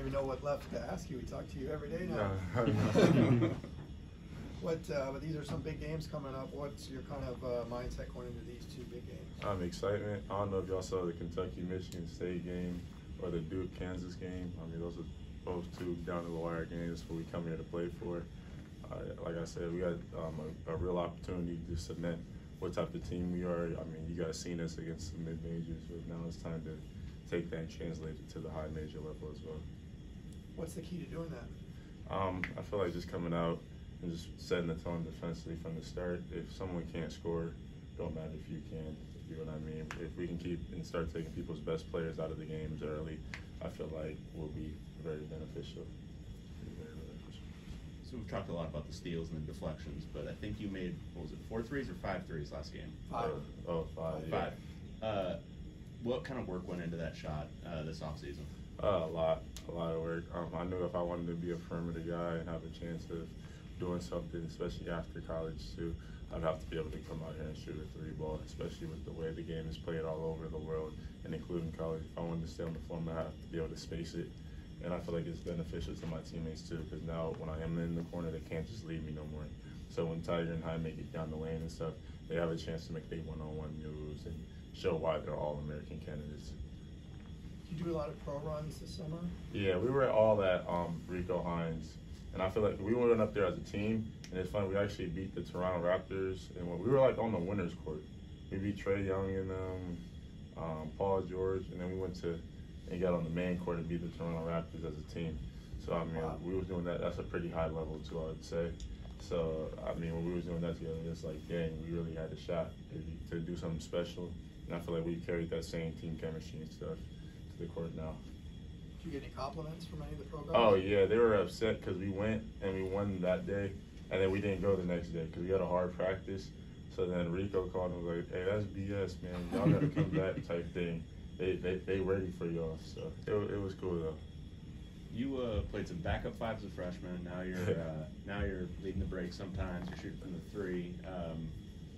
even know what left to ask you. We talk to you every day now. But these are some big games coming up. What's your kind of mindset going into these two big games? Excitement. I don't know if y'all saw the Kentucky-Michigan State game or the Duke-Kansas game. I mean, those are both two down-to-the-wire games that we come here to play for. Like I said, we got a real opportunity to cement what type of team we are. I mean, you guys seen us against the mid-majors, but now it's time to take that and translate it to the high major level as well. What's the key to doing that? I feel like just coming out and just setting the tone defensively from the start. If someone can't score, don't matter if you can. You know what I mean? If we can keep and start taking people's best players out of the games early, I feel like we'll be very beneficial. So we've talked a lot about the steals and the deflections, but I think you made, what was it, 4 threes or 5 threes last game? 5. Five. Yeah. What kind of work went into that shot this offseason? A lot of work. I knew if I wanted to be a perimeter guy and have a chance of doing something, especially after college too, I'd have to be able to come out here and shoot a 3-ball, especially with the way the game is played all over the world and including college. If I wanted to stay on the floor, I have to be able to space it. And I feel like it's beneficial to my teammates too, because now when I am in the corner, they can't just leave me no more. So when Tiger and Jaime get down the lane and stuff, they have a chance to make their one-on-one moves and show why they're All-American candidates. Did you do a lot of pro runs this summer? Yeah, we were all at Rico Hines, and I feel like we went up there as a team, and it's funny, we actually beat the Toronto Raptors, and when we were like on the winner's court. We beat Trae Young and Paul George, and then we went to and got on the main court and beat the Toronto Raptors as a team. So I mean, we was doing that. That's a pretty high level too, I would say. So I mean, when we was doing that together, it's like, dang, we really had a shot to do something special. And I feel like we carried that same team chemistry and stuff to the court now. Did you get any compliments from any of the pro guys? Oh yeah, they were upset because we went and we won that day, and then we didn't go the next day because we had a hard practice. So then Rico called and was like, "Hey, that's BS, man. Y'all gotta come back," type thing. They ready for y'all, so it was cool though. You played some backup 5 as a freshman. Now you're leading the break sometimes. You're shooting from the 3.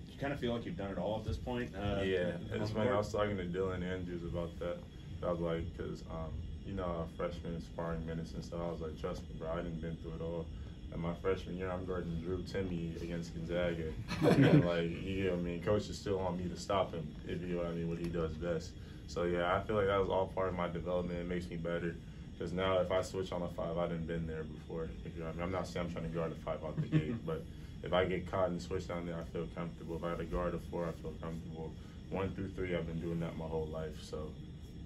You kind of feel like you've done it all at this point. Yeah, it's funny. I was talking to Dylan Andrews about that. I was like, because you know, freshman sparring minutes and stuff. I was like, trust me, bro, I didn't been through it all. And my freshman year, I'm guarding Drew Timme against Gonzaga, and like, you know what I mean, coach is still on me to stop him, if you know what I mean, what he does best. So yeah, I feel like that was all part of my development. It makes me better, because now if I switch on a 5, I done been there before. If you know what I mean, I'm not saying I'm trying to guard a 5 out the gate, but if I get caught and switch down there, I feel comfortable. If I had to guard a 4, I feel comfortable. 1 through 3, I've been doing that my whole life, so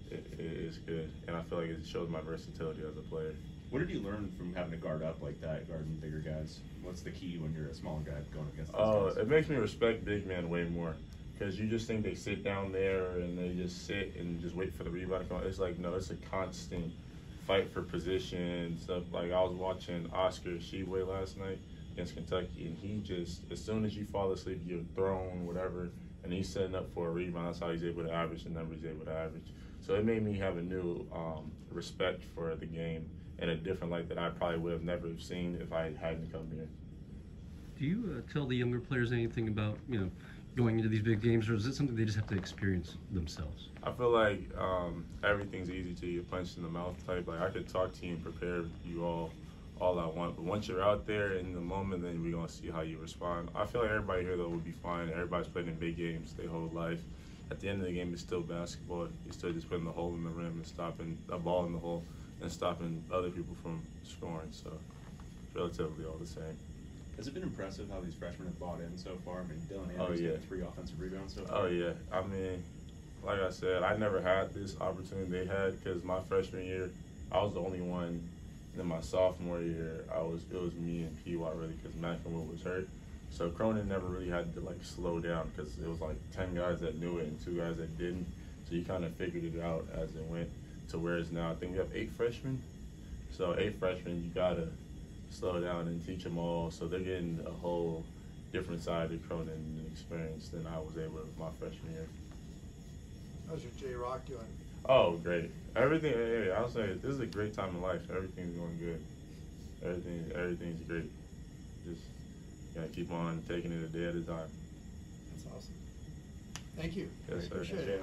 it is good, and I feel like it shows my versatility as a player. What did you learn from having to guard up like that, guarding bigger guys? What's the key when you're a smaller guy going against those guys? It makes me respect big men way more, because you just think they sit down there and they just sit and just wait for the rebound to come. It's like, no, it's a constant fight for position and stuff. Like, I was watching Oscar Sheway last night against Kentucky, and he just, as soon as you fall asleep, you're thrown, whatever, and he's setting up for a rebound. That's how he's able to average the numbers he's able to average. So it made me have a new respect for the game in a different light that I probably would have never seen if I hadn't come here. Do you tell the younger players anything about, you know, going into these big games, or is it something they just have to experience themselves? I feel like everything's easy to you, punch in the mouth type. Like, I could talk to you and prepare you all I want, but once you're out there in the moment, then we're gonna see how you respond. I feel like everybody here though will be fine. Everybody's played in big games their whole life. At the end of the game, it's still basketball. You're still just putting the hole in the rim and stopping a ball in the hole and stopping other people from scoring. So it's relatively all the same. Has it been impressive how these freshmen have bought in so far? I mean, Dylan Andrews got 3 offensive rebounds so far. Oh yeah, I mean, like I said, I never had this opportunity they had, because my freshman year, I was the only one. Then my sophomore year, it was me and P.Y. really, because McEnroe was hurt. So Cronin never really had to like slow down, because it was like 10 guys that knew it and 2 guys that didn't. So you kind of figured it out as it went to where it's now. I think we have 8 freshmen. So 8 freshmen, you gotta slow down and teach them all. So they're getting a whole different side of Cronin experience than I was able with my freshman year. How's your J-Rock doing? Oh, great. Everything, I'll say this is a great time in life. Everything's going good. Everything's great. Just gotta keep on taking it a day at a time. That's awesome. Thank you. Yes, sir. Appreciate it.